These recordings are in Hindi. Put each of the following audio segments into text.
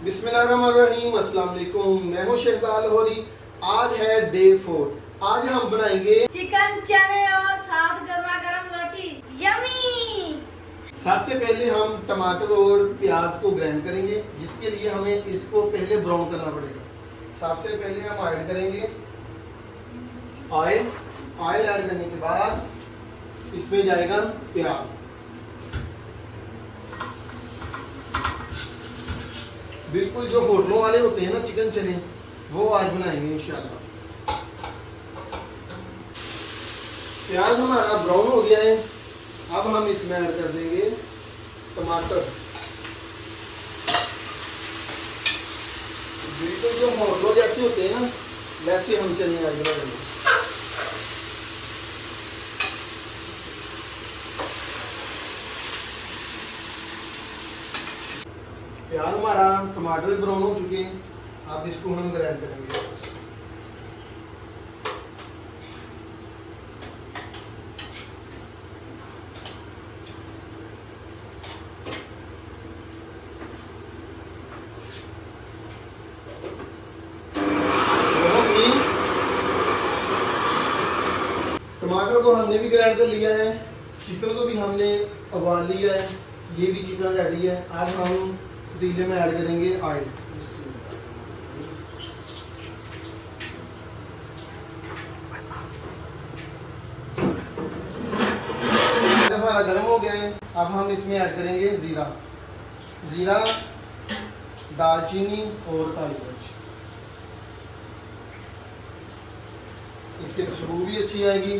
बिस्मिल्लाहिर्रहमानिर्रहीम, अस्सलाम वालेकुम। मैं हूं शहजाद लाहौरी। आज है डे 4। आज हम बनाएंगे चिकन, चने और साथ गर्मा गर्म रोटी। यमी। सबसे पहले हम टमाटर और प्याज को ग्राइंड करेंगे, जिसके लिए हमें इसको पहले ब्राउन करना पड़ेगा। सबसे पहले हम ऐड करेंगे ऑयल। ऑयल ऐड करने के बाद इसमें जाएगा प्याज। बिल्कुल जो होटलों वाले होते हैं ना चिकन चने, वो आज बनाएंगे इंशाल्लाह। प्याज हमारा ब्राउन हो गया है। अब हम इसमें ऐड कर देंगे टमाटर। बिल्कुल जो होटलों जैसे होते हैं ना, वैसे हम चने आज बनाएंगे। प्याज हमारा, टमाटर ब्राउन हो चुके हैं। अब इसको हम ग्राइंड करेंगे। टमाटर को हमने भी ग्राइंड कर लिया है, चिकन को भी हमने उबाल लिया है। ये भी चिकन रेडी है। अब हम पतीले में ऐड करेंगे ऑयल। हमारा गर्म हो गया है। अब हम इसमें ऐड करेंगे जीरा, दालचीनी और काली मिर्च। इससे खुशबू भी अच्छी आएगी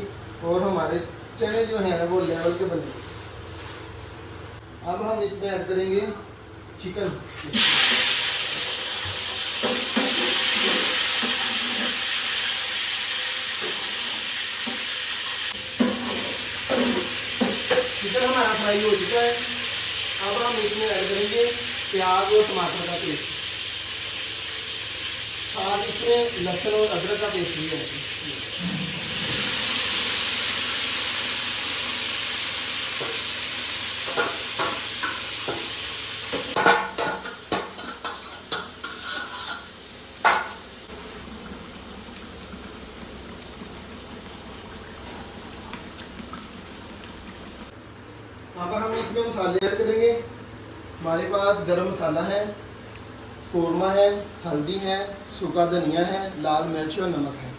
और हमारे चने जो हैं वो लेवल के बनेंगे। अब हम इसमें ऐड करेंगे चिकन। चिकन हमारा फ्राई हो चुका है। अब हम इसमें ऐड करेंगे प्याज और टमाटर का पेस्ट। साथ इसमें लहसुन और अदरक का पेस्ट भी है। अब हम इसमें मसाले ऐड करेंगे। हमारे पास गरम मसाला है, कौरमा है, हल्दी है, सूखा धनिया है, लाल मिर्च और नमक है।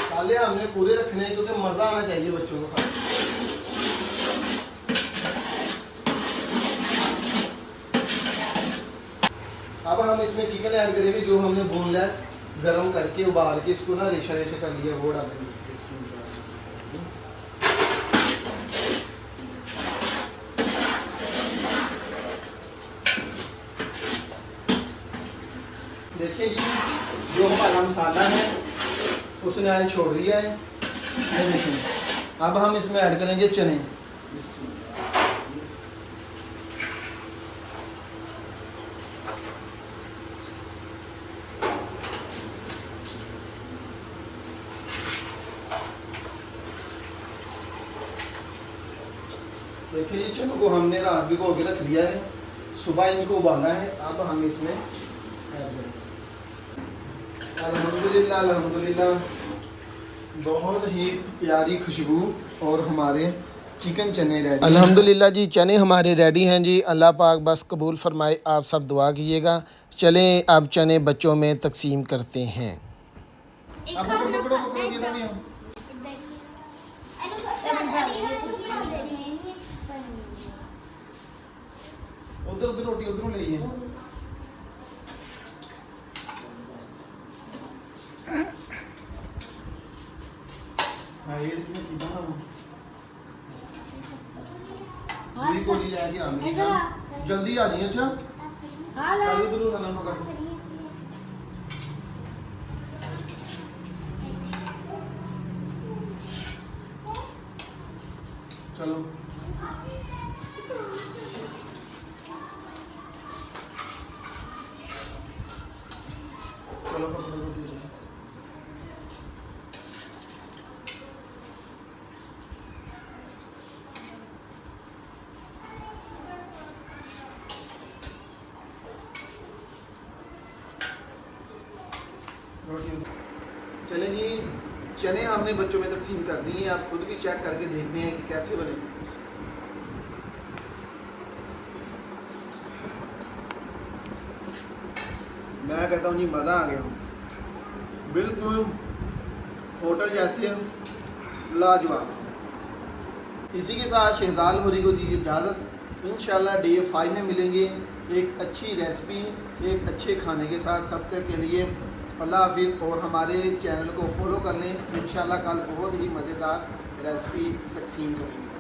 मसाले हमने पूरे रखने हैं क्योंकि मज़ा आना चाहिए बच्चों को खाने। अब हम इसमें चिकन ऐड करेंगे, जो हमने बोनलेस गरम करके उबाल के इसको ना रेशा रेशा कर लिया, वो डालेंगे। देखिए जी, जो हमारा मसाला है उसने आज छोड़ दिया है। अब हम इसमें ऐड करेंगे चने। देखिए जी, चनों को हमने रात भिगो के रख दिया है, सुबह इनको उबालना है। अब हम इसमें ऐड करेंगे। अल्हम्दुलिल्लाह अल्हम्दुलिल्लाह, बहुत ही प्यारी खुशबू और हमारे चिकन चने रेडी। अल्हम्दुलिल्लाह जी, चने हमारे रेडी हैं जी। अल्लाह पाक बस कबूल फरमाए। आप सब दुआ कीजिएगा। चलें अब चने बच्चों में तकसीम करते हैं। अब पकड़ो ये तो नहीं हो। उधर उधर रोटी उधर ले आइए। हाँ ये देखिए कितना ये को ले आके आमी जल्दी आ जाइए। अच्छा चलो उधर खाना पकड़। चलो चलो पकड़ो। चने हमने बच्चों में तकसीम कर दिए हैं। आप खुद भी चेक करके देखते हैं कि कैसे बने। मैं कहता हूँ जी मज़ा आ गया, बिल्कुल होटल जैसे लाजवाब। इसी के साथ शहजाद होरी को दीजिए इजाज़त। इंशाल्लाह डे 5 में मिलेंगे एक अच्छी रेसिपी, एक अच्छे खाने के साथ। तब तक के लिए अल्लाह हाफिज़ और हमारे चैनल को फॉलो कर लें। इंशाल्लाह कल बहुत ही मज़ेदार रेसिपी तकसीम करेंगे।